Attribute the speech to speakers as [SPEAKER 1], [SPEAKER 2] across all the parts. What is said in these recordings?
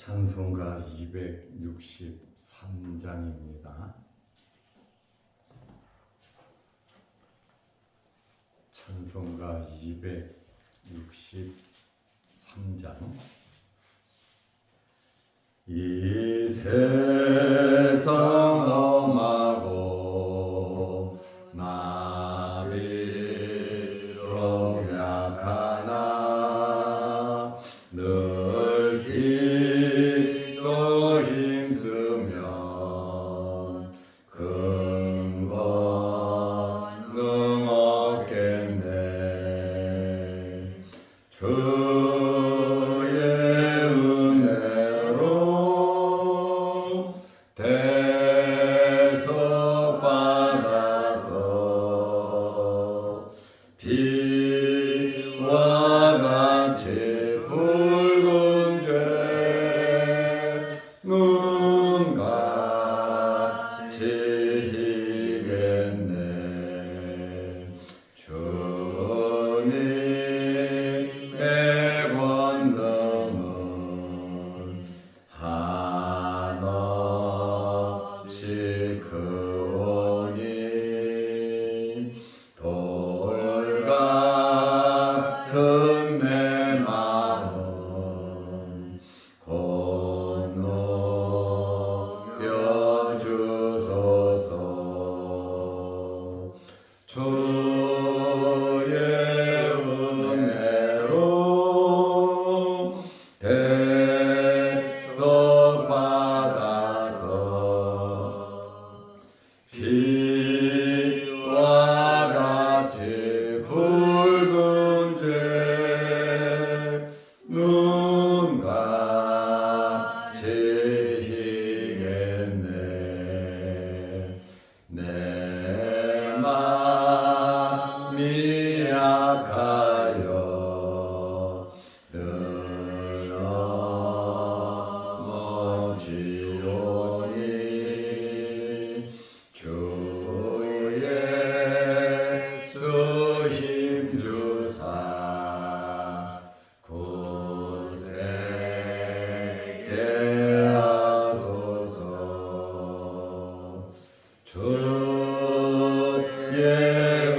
[SPEAKER 1] 찬송가 263장입니다. 찬송가 263장. 이 세상 험하고 마비로 약하나 늘 기도 힘쓰면 큰 권능 얻겠네. 주의 은혜로 대속받아서 비와 같이 붉은 죄 눈같이 희겠네. 주님의 권능은 한없이 크오니 돌 같은 내 마음 건너여 주소서. 주의 은혜로 대속받아서 비와 같이 붉은 죄 눈같이 희겠네. 내 맘이 약하여 늘 넘어지오니 주 예수 힘주사 굳세게 하소서. 주의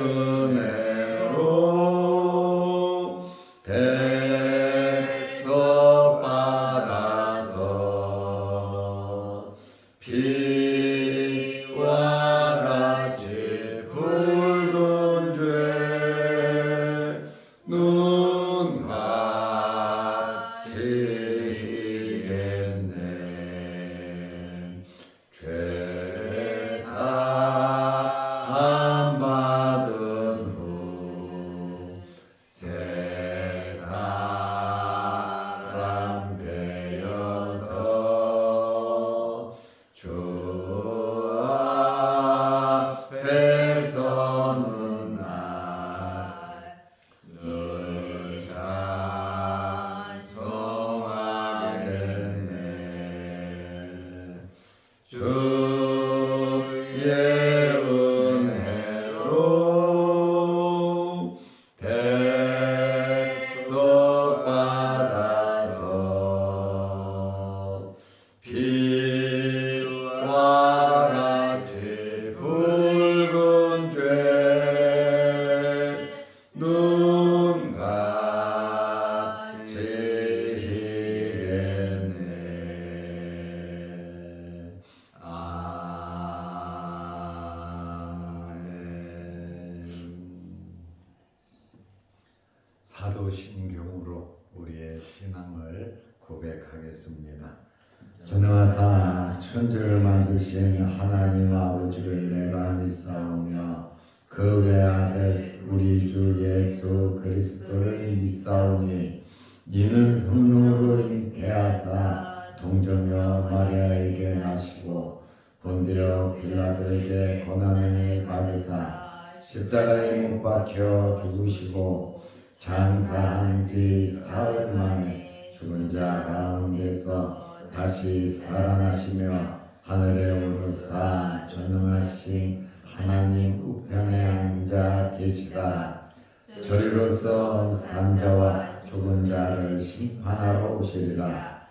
[SPEAKER 1] 은혜로 대속받아서 비와 같이 붉은 죄 눈같이 희겠네. 죄 사함 받은 후 새 사람 되어서 주 앞에 서는 날 늘 찬송하겠네. 주의 은혜로 대속받아서 비와 같이 붉은 죄 눈같이 희겠네. 아멘. 사도신경으로 우리의 신앙을 고백하겠습니다. 전능하사 천지를 만드신 하나님 아버지를 내가 믿사오며 그 외아들 우리 주 예수 그리스도를 믿사오니 이는 성령으로 잉태하사 동정녀 마리아에게 나시고 본디오 빌라도에게 고난을 받으사 십자가에 못 박혀 죽으시고 장사한 지 사흘 만에 죽은 자 가운데서 다시 살아나시며 하늘에 오르사 전능하신 하나님 우편에 앉아 계시다. 저리로서 산 자와 죽은 자를 심판하러 오시리라.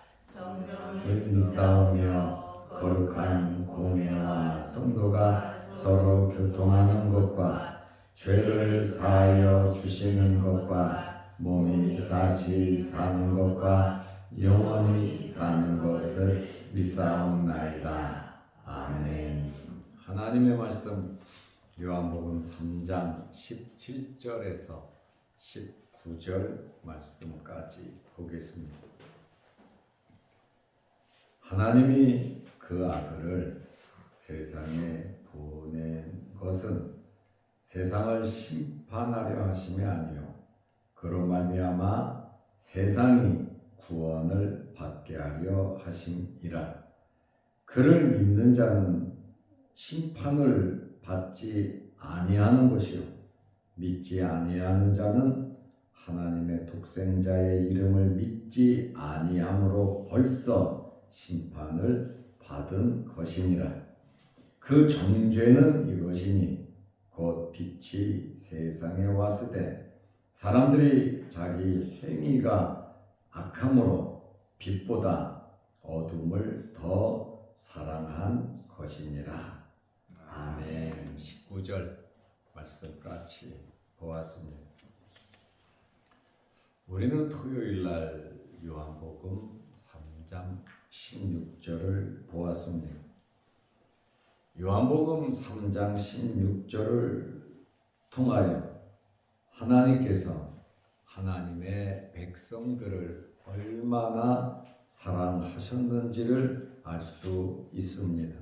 [SPEAKER 1] 믿사오며 거룩한 공예와 성도가 서로 교통하는 것과 죄를 사하여 주시는 것과 몸이 다시 사는 것과 영원히 사는 것을 믿사옵나이다. 아멘. 하나님의 말씀 요한복음 3장 17절에서 19절 말씀까지 보겠습니다. 하나님이 그 아들을 세상에 보낸 것은 세상을 심판하려 하심이 아니요 그로 말미암아 세상이 구원을 받게 하려 하심이라. 그를 믿는 자는 심판을 받지 아니하는 것이요 믿지 아니하는 자는 하나님의 독생자의 이름을 믿지 아니함으로 벌써 심판을 받은 것이니라. 그 정죄는 이것이니 곧 빛이 세상에 왔을 때 사람들이 자기 행위가 악함으로 빛보다 어둠을 더 사랑한 것이니라. 아멘. 19절 말씀까지 보았습니다. 우리는 토요일날 요한복음 3장 16절을 보았습니다. 요한복음 3장 16절을 통하여 하나님께서 하나님의 백성들을 얼마나 사랑하셨는지를 알 수 있습니다.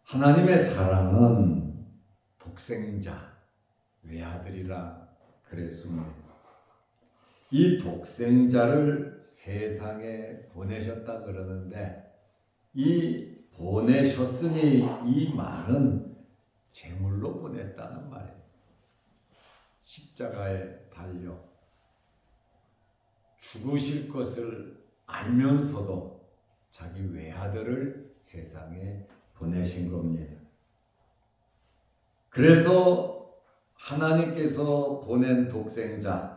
[SPEAKER 1] 하나님의 사랑은 독생자, 외아들이라 그랬습니다. 이 독생자를 세상에 보내셨다 그러는데 이 보내셨으니 이 말은 제물로 보냈다는 말이에요. 십자가에 달려 죽으실 것을 알면서도 자기 외아들을 세상에 보내신 겁니다. 그래서 하나님께서 보낸 독생자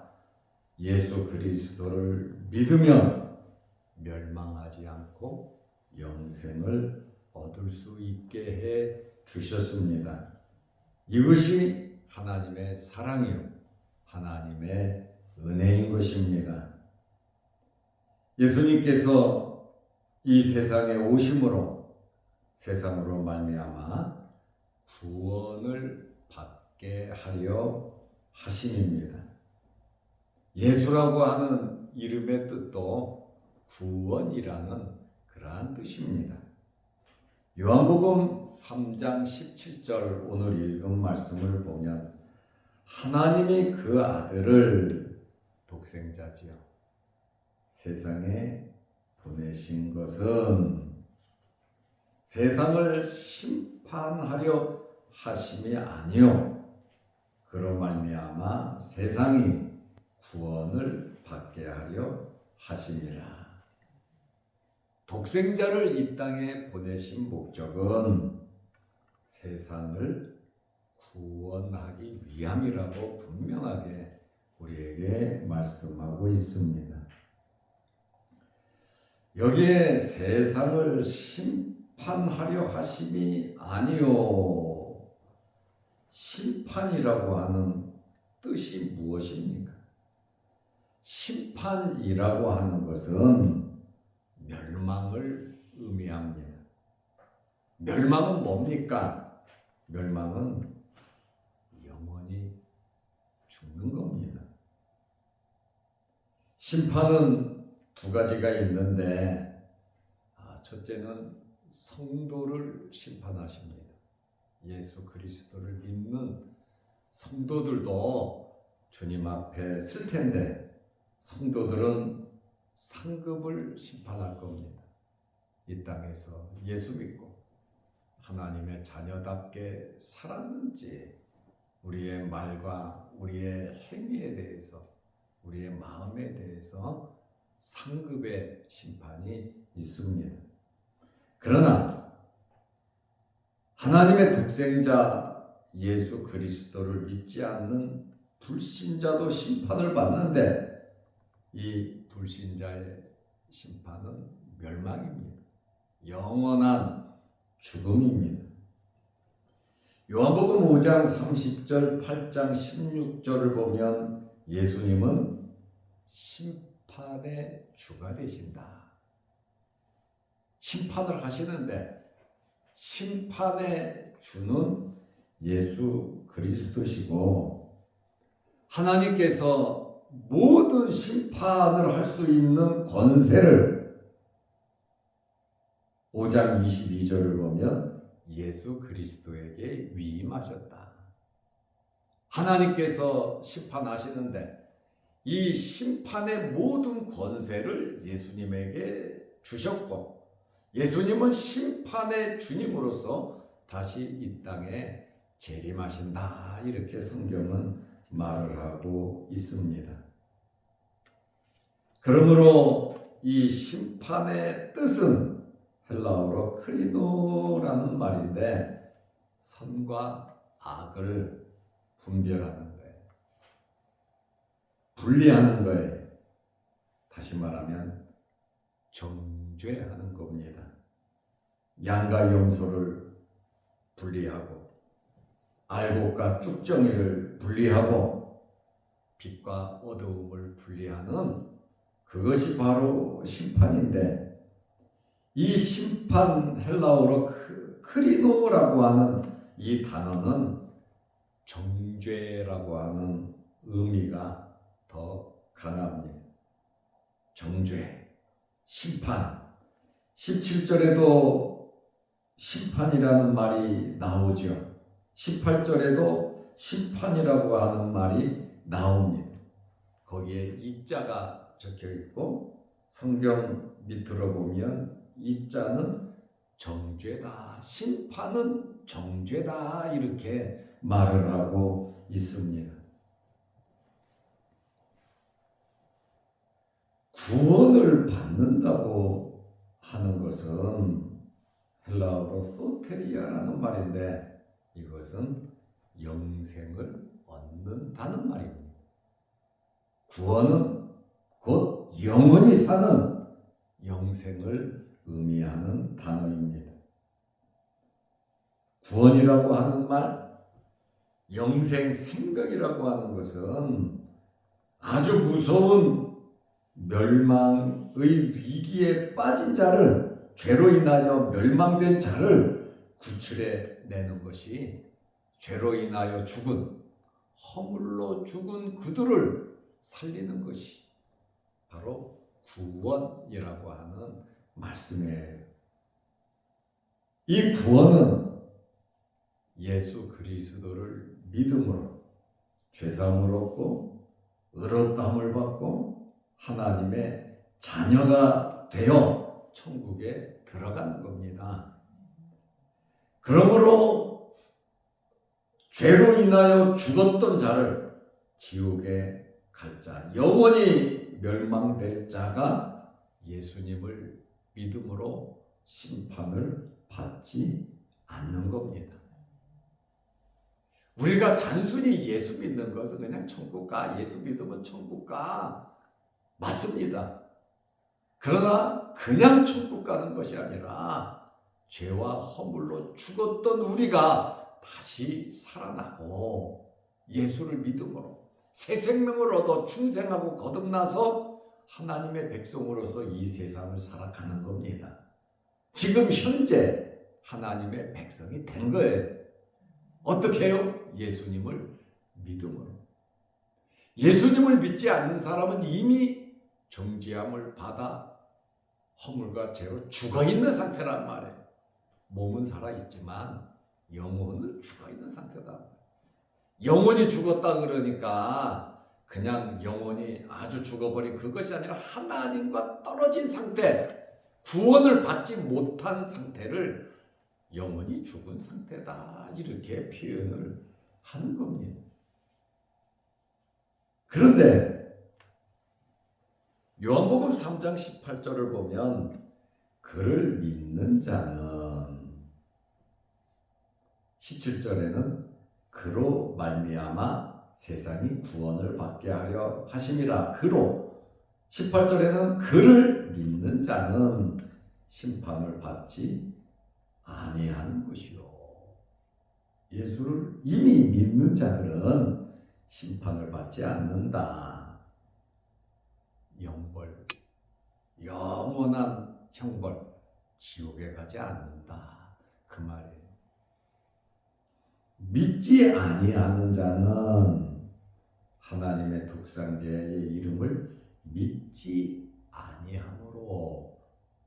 [SPEAKER 1] 예수 그리스도를 믿으면 멸망하지 않고 영생을 얻을 수 있게 해 주셨습니다. 이것이 하나님의 사랑이요 하나님의 은혜인 것입니다. 예수님께서 이 세상에 오심으로 세상으로 말미암아 구원을 받게 하려 하심입니다. 예수라고 하는 이름의 뜻도 구원이라는 그러한 뜻입니다. 요한복음 3장 17절 오늘 읽은 말씀을 보면 하나님이 그 아들을 독생자지요 세상에 보내신 것은 세상을 심판하려 하심이 아니요 그로 말미암아 세상이 구원을 받게 하려 하심이라. 독생자를 이 땅에 보내신 목적은 세상을 구원하기 위함이라고 분명하게 우리에게 말씀하고 있습니다. 여기에 세상을 심판하려 하심이 아니요 심판이라고 하는 뜻이 무엇입니까? 심판이라고 하는 것은 멸망을 의미합니다. 멸망은 뭡니까? 멸망은 영원히 죽는 겁니다. 심판은 두 가지가 있는데 첫째는 성도를 심판하십니다. 예수 그리스도를 믿는 성도들도 주님 앞에 설 텐데 성도들은 상급을 심판할 겁니다. 이 땅에서 예수 믿고 하나님의 자녀답게 살았는지 우리의 말과 우리의 행위에 대해서 우리의 마음에 대해서 상급의 심판이 있습니다. 그러나 하나님의 독생자 예수 그리스도를 믿지 않는 불신자도 심판을 받는데 이 불신자의 심판은 멸망입니다. 영원한 죽음입니다. 요한복음 5장 30절, 8장 16절을 보면 예수님은 심판의 주가 되신다. 심판을 하시는데 심판의 주는 예수 그리스도시고 하나님께서 모든 심판을 할 수 있는 권세를 5장 22절을 보면 예수 그리스도에게 위임하셨다. 하나님께서 심판하시는데 이 심판의 모든 권세를 예수님에게 주셨고 예수님은 심판의 주님으로서 다시 이 땅에 재림하신다. 이렇게 성경은 말을 하고 있습니다. 그러므로 이 심판의 뜻은 헬라어로 크리노라는 말인데 선과 악을 분별하는 거예요. 분리하는 거예요. 다시 말하면 정죄하는 겁니다. 양과 염소를 분리하고 알곡과 쭉정이를 분리하고 빛과 어두움을 분리하는 그것이 바로 심판인데 이 심판 헬라어로 크리노라고 하는 이 단어는 정죄라고 하는 의미가 더 강합니다. 정죄, 심판. 17절에도 심판이라는 말이 나오죠. 18절에도 심판이라고 하는 말이 나옵니다. 거기에 이자가 적혀 있고 성경 밑으로 보면 이자는 정죄다, 심판은 정죄다 이렇게 말을 하고 있습니다. 구원을 받는다고 하는 것은 헬라어로 소테리아라는 말인데 이것은 영생을 얻는다는 말입니다. 구원은 곧 영원히 사는 영생을 의미하는 단어입니다. 구원이라고 하는 말, 영생, 생명이라고 하는 것은 아주 무서운 멸망의 위기에 빠진 자를, 죄로 인하여 멸망된 자를 구출해 내는 것이 죄로 인하여 죽은, 허물로 죽은 그들을 살리는 것이 바로 구원이라고 하는 말씀이에요. 이 구원은 예수 그리스도를 믿음으로 죄사함을 얻고 의롭다함을 받고 하나님의 자녀가 되어 천국에 들어가는 겁니다. 그러므로 죄로 인하여 죽었던 자를 지옥에 갈 자, 영원히 멸망될 자가 예수님을 믿음으로 심판을 받지 않는 겁니다. 우리가 단순히 예수 믿는 것은 그냥 천국 가, 예수 믿으면 천국 가, 맞습니다. 그러나 그냥 천국 가는 것이 아니라 죄와 허물로 죽었던 우리가 다시 살아나고 예수를 믿음으로 새 생명을 얻어 중생하고 거듭나서 하나님의 백성으로서 이 세상을 살아가는 겁니다. 지금 현재 하나님의 백성이 된 거예요. 어떻게 해요? 예수님을 믿음으로. 예수님을 믿지 않는 사람은 이미 정죄함을 받아 허물과 죄로 죽어있는 상태란 말이에요. 몸은 살아있지만 영혼은 죽어있는 상태다. 영혼이 죽었다 그러니까 그냥 영혼이 아주 죽어버린 그것이 아니라 하나님과 떨어진 상태, 구원을 받지 못한 상태를 영혼이 죽은 상태다 이렇게 표현을 하는 겁니다. 그런데 요한복음 3장 18절을 보면 그를 믿는 자는 17절에는 그로 말미암아 세상이 구원을 받게 하려 하심이라. 그로 18절에는 그를 믿는 자는 심판을 받지 아니하는 것이요. 예수를 이미 믿는 자들은 심판을 받지 않는다. 영벌, 영원한 형벌, 지옥에 가지 않는다. 그 말이에요. 믿지 아니하는 자는 하나님의 독생자의 이름을 믿지 아니함으로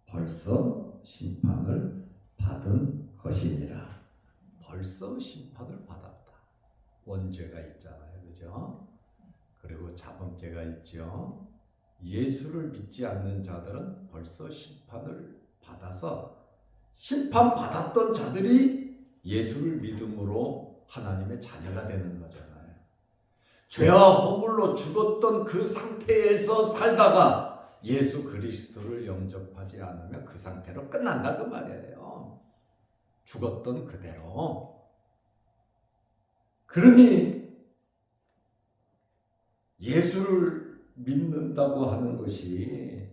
[SPEAKER 1] 벌써 심판을 받은 것이니라. 벌써 심판을 받았다. 원죄가 있잖아요, 그죠? 그리고 자범죄가 있죠. 예수를 믿지 않는 자들은 벌써 심판을 받아서 심판 받았던 자들이 예수를 믿음으로 하나님의 자녀가 되는 거잖아요. 죄와 허물로 죽었던 그 상태에서 살다가 예수 그리스도를 영접하지 않으면 그 상태로 끝난다 그 말이에요. 죽었던 그대로. 그러니 예수를 믿는다고 하는 것이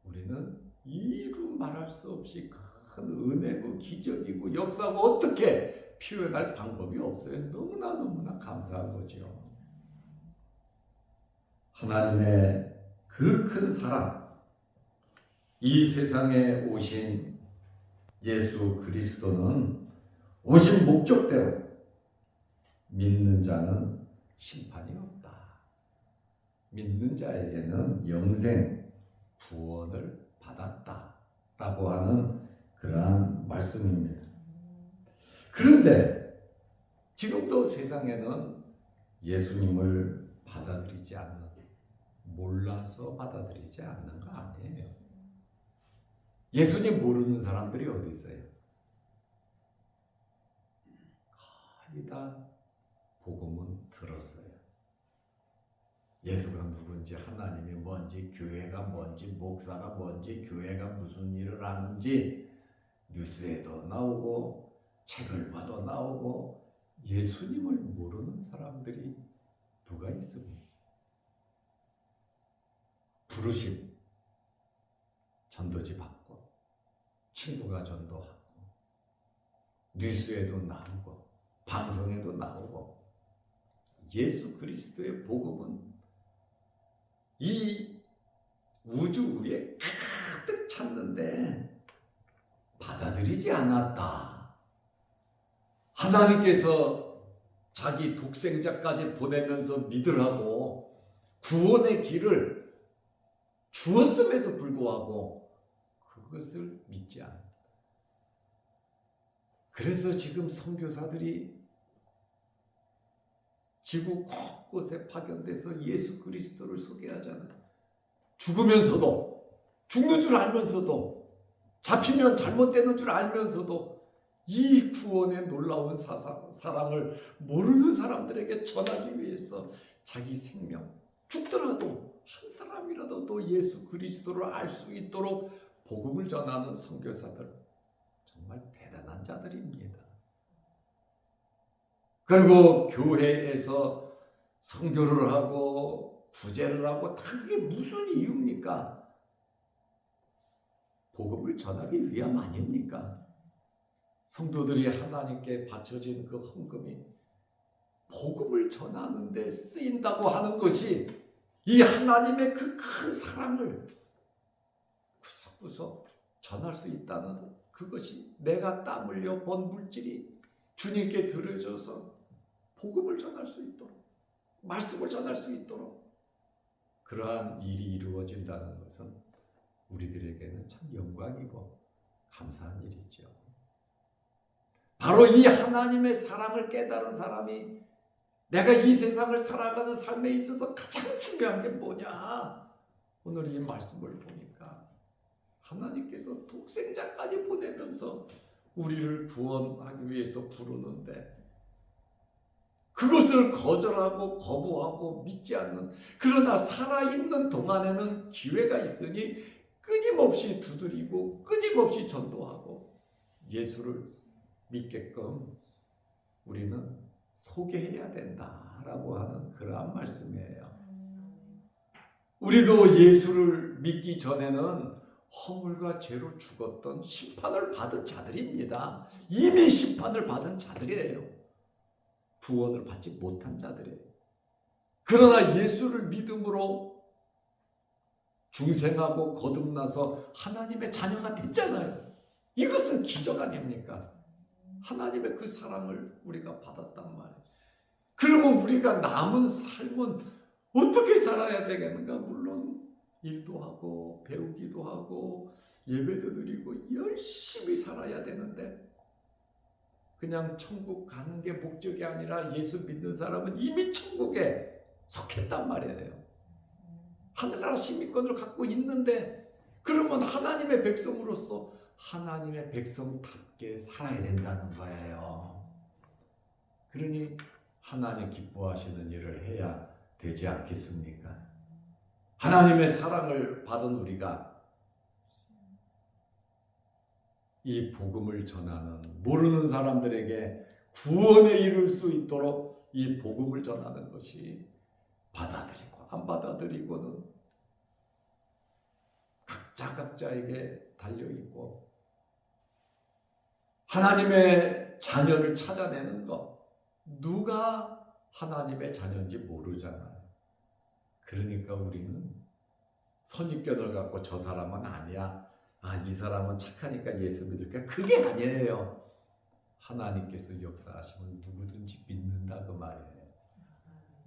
[SPEAKER 1] 우리는 이루 말할 수 없이 큰 은혜고 기적이고 역사고 어떻게 표현할 방법이 없어요. 너무나 감사한 거죠. 하나님의 그 큰 사랑, 이 세상에 오신 예수 그리스도는 오신 목적대로 믿는 자는 심판이 없다. 믿는 자에게는 영생, 구원을 받았다라고 하는 그러한 말씀입니다. 그런데 지금도 세상에는 예수님을 받아들이지 않는, 몰라서 받아들이지 않는 거 아니에요. 예수님 모르는 사람들이 어디 있어요? 거의 다 복음은 들었어요. 예수가 누군지, 하나님이 뭔지, 교회가 뭔지, 목사가 뭔지, 교회가 무슨 일을 하는지 뉴스에도 나오고 책을 봐도 나오고 예수님을 모르는 사람들이 누가 있습니까? 부르심, 전도지 받고 친구가 전도하고 뉴스에도 나오고 방송에도 나오고 예수 그리스도의 복음은 이 우주 위에 가득 찼는데 받아들이지 않았다. 하나님께서 자기 독생자까지 보내면서 믿으라고 구원의 길을 주었음에도 불구하고 그것을 믿지 않는다. 그래서 지금 선교사들이 지구 곳곳에 파견돼서 예수 그리스도를 소개하잖아요. 죽으면서도, 죽는 줄 알면서도, 잡히면 잘못되는 줄 알면서도 이 구원의 놀라운 사랑을 모르는 사람들에게 전하기 위해서 자기 생명, 죽더라도 한 사람이라도 또 예수 그리스도를 알 수 있도록 복음을 전하는 선교사들, 정말 대단한 자들입니다. 그리고 교회에서 선교를 하고 구제를 하고 다 그게 무슨 이유입니까? 복음을 전하기 위함 아닙니까? 성도들이 하나님께 바쳐진 그 헌금이 복음을 전하는 데 쓰인다고 하는 것이 이 하나님의 그 큰 사랑을 구석구석 전할 수 있다는 그것이 내가 땀 흘려 번 물질이 주님께 드려져서 복음을 전할 수 있도록, 말씀을 전할 수 있도록 그러한 일이 이루어진다는 것은 우리들에게는 참 영광이고 감사한 일이죠. 바로 이 하나님의 사랑을 깨달은 사람이 내가 이 세상을 살아가는 삶에 있어서 가장 중요한 게 뭐냐? 오늘 이 말씀을 보니까 하나님께서 독생자까지 보내면서 우리를 구원하기 위해서 부르는데 그것을 거절하고 거부하고 믿지 않는, 그러나 살아있는 동안에는 기회가 있으니 끊임없이 두드리고 끊임없이 전도하고 예수를 믿게끔 우리는 소개해야 된다라고 하는 그러한 말씀이에요. 우리도 예수를 믿기 전에는 허물과 죄로 죽었던 심판을 받은 자들입니다. 이미 심판을 받은 자들이에요. 구원을 받지 못한 자들이에요. 그러나 예수를 믿음으로 중생하고 거듭나서 하나님의 자녀가 됐잖아요. 이것은 기적 아닙니까? 하나님의 그 사랑을 우리가 받았단 말이에요. 그러면 우리가 남은 삶은 어떻게 살아야 되겠는가? 물론 일도 하고 배우기도 하고 예배도 드리고 열심히 살아야 되는데, 그냥 천국 가는 게 목적이 아니라 예수 믿는 사람은 이미 천국에 속했단 말이에요. 하늘나라 시민권을 갖고 있는데, 그러면 하나님의 백성으로서 하나님의 백성답게 살아야 된다는 거예요. 그러니 하나님 기뻐하시는 일을 해야 되지 않겠습니까? 하나님의 사랑을 받은 우리가 이 복음을 전하는, 모르는 사람들에게 구원에 이를 수 있도록 이 복음을 전하는 것이 받아들이고 안 받아들이고는 각자에게 달려있고, 하나님의 자녀를 찾아내는 것, 누가 하나님의 자녀인지 모르잖아요. 그러니까 우리는 선입견을 갖고 저 사람은 아니야, 이 사람은 착하니까 예수 믿을까, 그게 아니에요. 하나님께서 역사하시면 누구든지 믿는다 그 말이에요.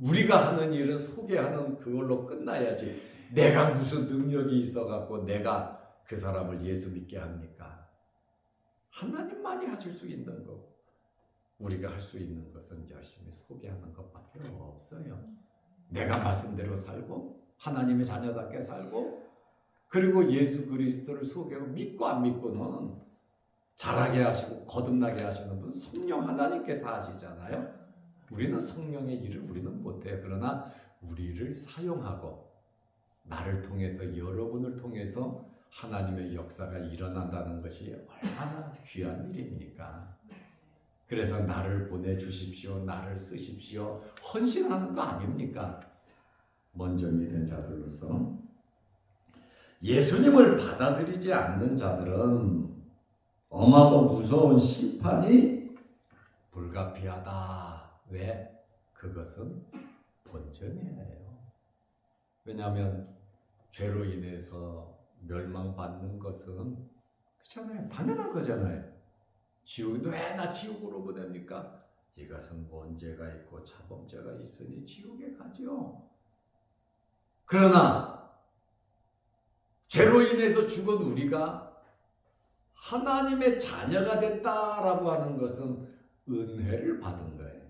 [SPEAKER 1] 우리가 하는 일은 소개하는 그걸로 끝나야지, 내가 무슨 능력이 있어갖고 내가 그 사람을 예수 믿게 합니까? 하나님만이 하실 수 있는 거고, 우리가 할 수 있는 것은 열심히 소개하는 것밖에 없어요. 내가 말씀대로 살고 하나님의 자녀답게 살고, 그리고 예수 그리스도를 소개하고, 믿고 안 믿고는 자라게 하시고 거듭나게 하시는 분 성령 하나님께서 하시잖아요. 우리는 성령의 일을 우리는 못해요. 그러나 우리를 사용하고 나를 통해서, 여러분을 통해서 하나님의 역사가 일어난다는 것이 얼마나 귀한 일입니까? 그래서 나를 보내주십시오, 나를 쓰십시오, 헌신하는 거 아닙니까? 먼저 믿은 자들로서 예수님을 받아들이지 않는 자들은 엄하고 무서운 심판이 불가피하다. 왜? 그것은 본전이에요. 왜냐하면 죄로 인해서 멸망받는 것은 그렇잖아요. 당연한 거잖아요. 지옥인데 왜 나 지옥으로 보냅니까? 이것은 원죄가 있고 자범죄가 있으니 지옥에 가죠. 그러나 죄로 인해서 죽은 우리가 하나님의 자녀가 됐다라고 하는 것은 은혜를 받은 거예요.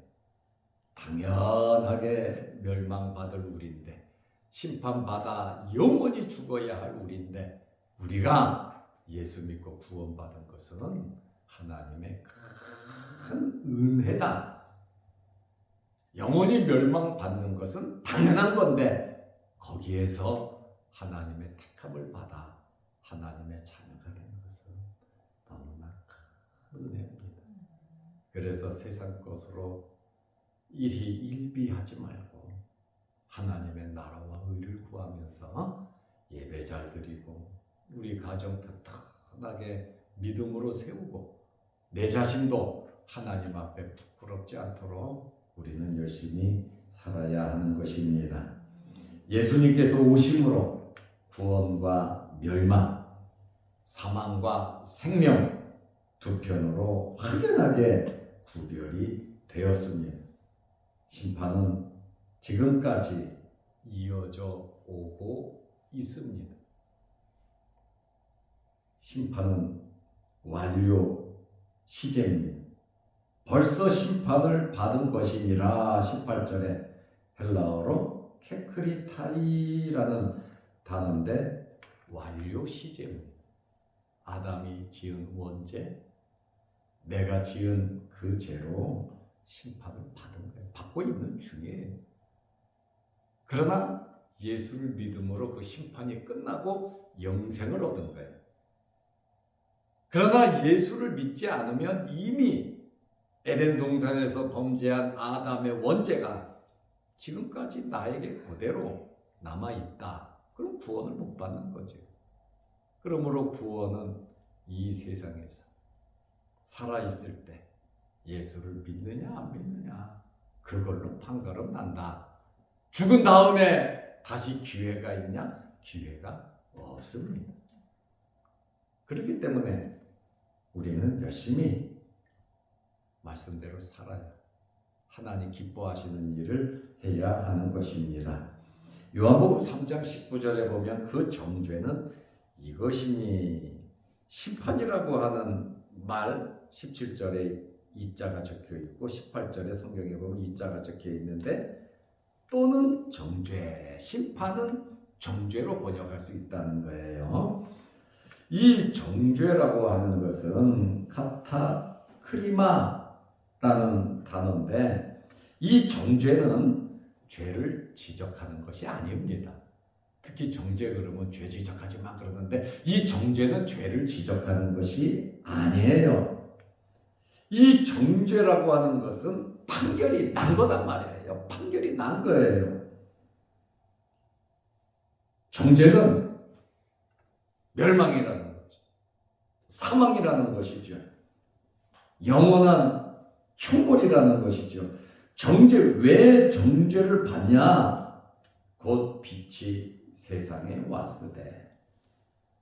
[SPEAKER 1] 당연하게 멸망받을 우리인데, 심판받아 영원히 죽어야 할 우리인데, 우리가 예수 믿고 구원받은 것은 하나님의 큰 은혜다. 영원히 멸망받는 것은 당연한 건데, 거기에서 하나님의 택함을 받아 하나님의 자녀가 되는 것은 너무나 큰 은혜입니다. 그래서 세상 것으로 일희일비하지 말고 하나님의 나라와 의를 구하면서 예배 잘 드리고, 우리 가정 튼튼하게 믿음으로 세우고, 내 자신도 하나님 앞에 부끄럽지 않도록 우리는 열심히 살아야 하는 것입니다. 예수님께서 오심으로 구원과 멸망, 사망과 생명 두 편으로 확연하게 구별이 되었습니다. 심판은 지금까지 이어져 오고 있습니다. 심판은 완료 시제입니다. 벌써 심판을 받은 것이니라. 18절에 헬라어로 케크리타이라는 단어인데 완료 시제입니다. 아담이 지은 원죄, 내가 지은 그 죄로 심판을 받은 거예요. 받고 있는 중이에요. 그러나 예수를 믿음으로 그 심판이 끝나고 영생을 얻은 거예요. 그러나 예수를 믿지 않으면 이미 에덴 동산에서 범죄한 아담의 원죄가 지금까지 나에게 그대로 남아있다. 그럼 구원을 못 받는 거죠. 그러므로 구원은 이 세상에서 살아있을 때 예수를 믿느냐 안 믿느냐 그걸로 판가름 난다. 죽은 다음에 다시 기회가 있냐? 기회가 없습니다. 그렇기 때문에 우리는 열심히 말씀대로 살아야 하나님 기뻐하시는 일을 해야 하는 것입니다. 요한복음 3장 19절에 보면 그 정죄는 이것이니 심판이라고 하는 말 17절에 이자가 적혀 있고 18절에 성경에 보면 이자가 적혀 있는데 또는 정죄, 심판은 정죄로 번역할 수 있다는 거예요. 이 정죄라고 하는 것은 카타크리마라는 단어인데 이 정죄는 죄를 지적하는 것이 아닙니다. 특히 정죄 그러면 죄 지적하지 마 그러는데 이 정죄는 죄를 지적하는 것이 아니에요. 이 정죄라고 하는 것은 판결이 난 거단 말이에요. 판결이 난 거예요. 정죄는 멸망이라는 거죠. 사망이라는 것이죠. 영원한 형벌이라는 것이죠. 정죄, 왜 정죄를 받냐? 곧 빛이 세상에 왔으되.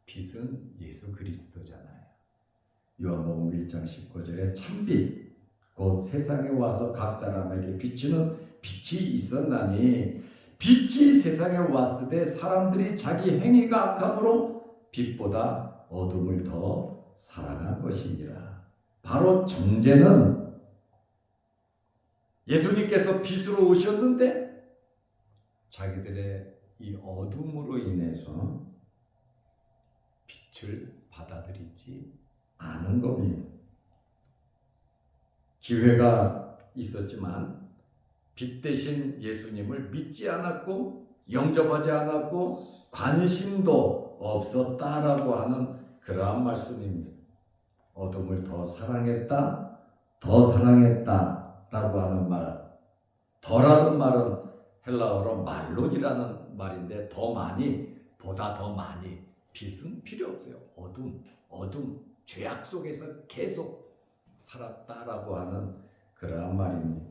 [SPEAKER 1] 빛은 예수 그리스도잖아요. 요한복음 1장 19절에 참빛 곧 세상에 와서 각 사람에게 비치는 빛이 있었나니 빛이 세상에 왔으되 사람들이 자기 행위가 악함으로 빛보다 어둠을 더 사랑한 것이니라. 바로 정죄는 예수님께서 빛으로 오셨는데 자기들의 이 어둠으로 인해서 빛을 받아들이지 않은 겁니다. 기회가 있었지만 빛 대신 예수님을 믿지 않았고 영접하지 않았고 관심도 없었다라고 하는 그러한 말씀입니다. 어둠을 더 사랑했다, 더 사랑했다라고 하는 말. 더라는 말은 헬라어로 말론이라는 말인데 더 많이, 보다 더 많이. 빛은 필요 없어요. 어둠, 죄악 속에서 계속 살았다라고 하는 그러한 말입니다.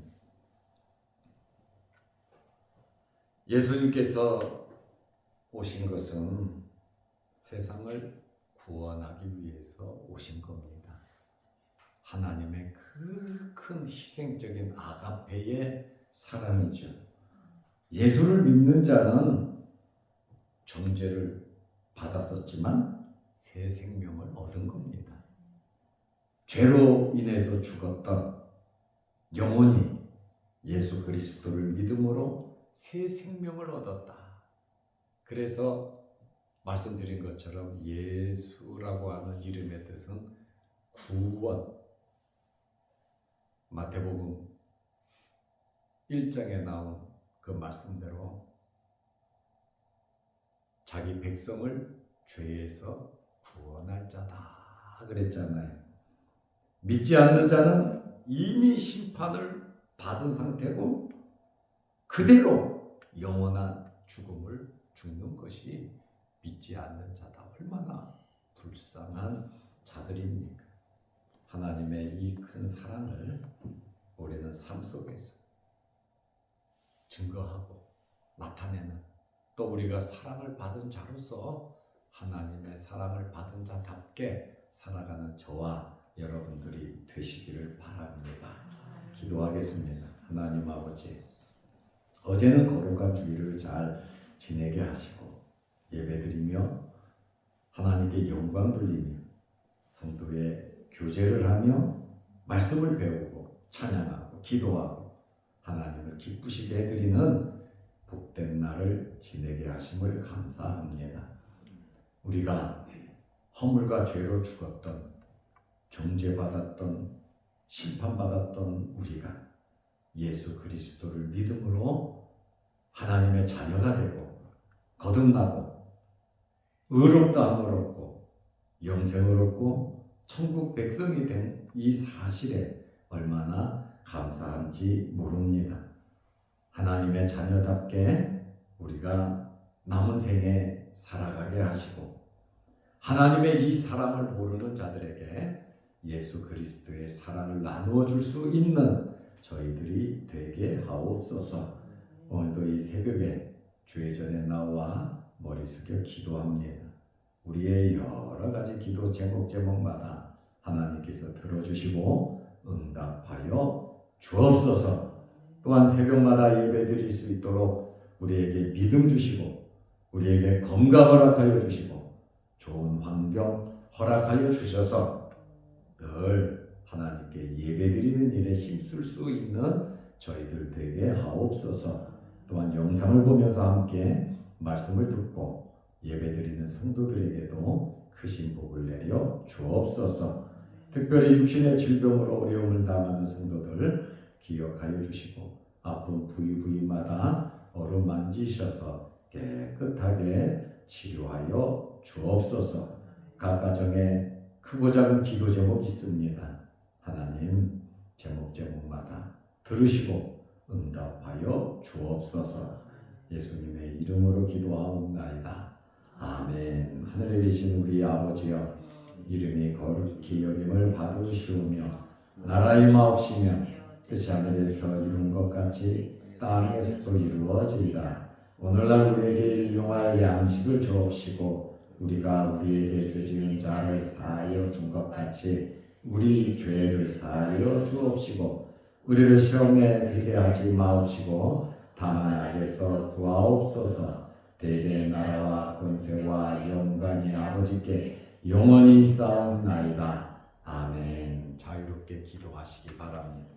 [SPEAKER 1] 예수님께서 오신 것은 세상을 구원하기 위해서 오신 겁니다. 하나님의 그 큰 희생적인 아가페의 사랑이죠. 예수를 믿는 자는 정죄를 받았었지만 새 생명을 얻은 겁니다. 죄로 인해서 죽었던 영혼이 예수 그리스도를 믿음으로 새 생명을 얻었다. 그래서 말씀드린 것처럼 예수라고 하는 이름의 뜻은 구원. 마태복음 1장에 나온 그 말씀대로 자기 백성을 죄에서 구원할 자다 그랬잖아요. 믿지 않는 자는 이미 심판을 받은 상태고 그대로 영원한 죽음을 죽는 것이 믿지 않는 자다. 얼마나 불쌍한 자들입니까? 하나님의 이 큰 사랑을 우리는 삶 속에서 증거하고 나타내는, 또 우리가 사랑을 받은 자로서 하나님의 사랑을 받은 자답게 살아가는 저와 여러분들이 되시기를 바랍니다. 기도하겠습니다. 하나님 아버지, 어제는 거룩한 주일을 잘 지내게 하시고 예배드리며 하나님께 영광 돌리며 성도의 교제를 하며 말씀을 배우고 찬양하고 기도하고 하나님을 기쁘시게 해드리는 복된 날을 지내게 하심을 감사합니다. 우리가 허물과 죄로 죽었던, 정죄받았던, 심판받았던 우리가 예수 그리스도를 믿음으로 하나님의 자녀가 되고 거듭나고 의롭다함을 얻고 영생을 얻고 천국 백성이 된 이 사실에 얼마나 감사한지 모릅니다. 하나님의 자녀답게 우리가 남은 생에 살아가게 하시고 하나님의 이 사랑을 모르는 자들에게 예수 그리스도의 사랑을 나누어 줄 수 있는 저희들이 되게 하옵소서. 오늘도 이 새벽에 주의 전에 나와 머리 숙여 기도합니다. 우리의 여러 가지 기도 제목마다 하나님께서 들어주시고 응답하여 주옵소서. 또한 새벽마다 예배드릴 수 있도록 우리에게 믿음 주시고 우리에게 건강 허락하여 주시고 좋은 환경 허락하여 주셔서 늘 하나님께 예배드리는 일에 힘쓸 수 있는 저희들 되게 하옵소서. 또한 영상을 보면서 함께 말씀을 듣고 예배드리는 성도들에게도 크신 복을 내려 주옵소서. 특별히 육신의 질병으로 어려움을 당하는 성도들 기억하여 주시고 아픈 부위마다 어루만지셔서 깨끗하게 치료하여 주옵소서. 각 가정에 크고 작은 기도 제목 있습니다. 하나님 제목마다 들으시고 응답하여 주옵소서. 예수님의 이름으로 기도하옵나이다. 아멘. 하늘에 계신 우리 아버지여, 이름이 거룩히 여김을 받으시오며 나라의 마옵시며 뜻이 하늘에서 이룬 것 같이 땅에서도 이루어지이다. 오늘날 우리에게 일용할 양식을 주옵시고 우리가 우리에게 죄 지은 자를 사하여 준 것 같이 우리 죄를 사하여 주옵시고 우리를 시험에 들게 하지 마옵시고 다만 악에서 구하옵소서. 대개 나라와 권세와 영광이 아버지께 영원히 쌓옵나이다. 아멘. 자유롭게 기도하시기 바랍니다.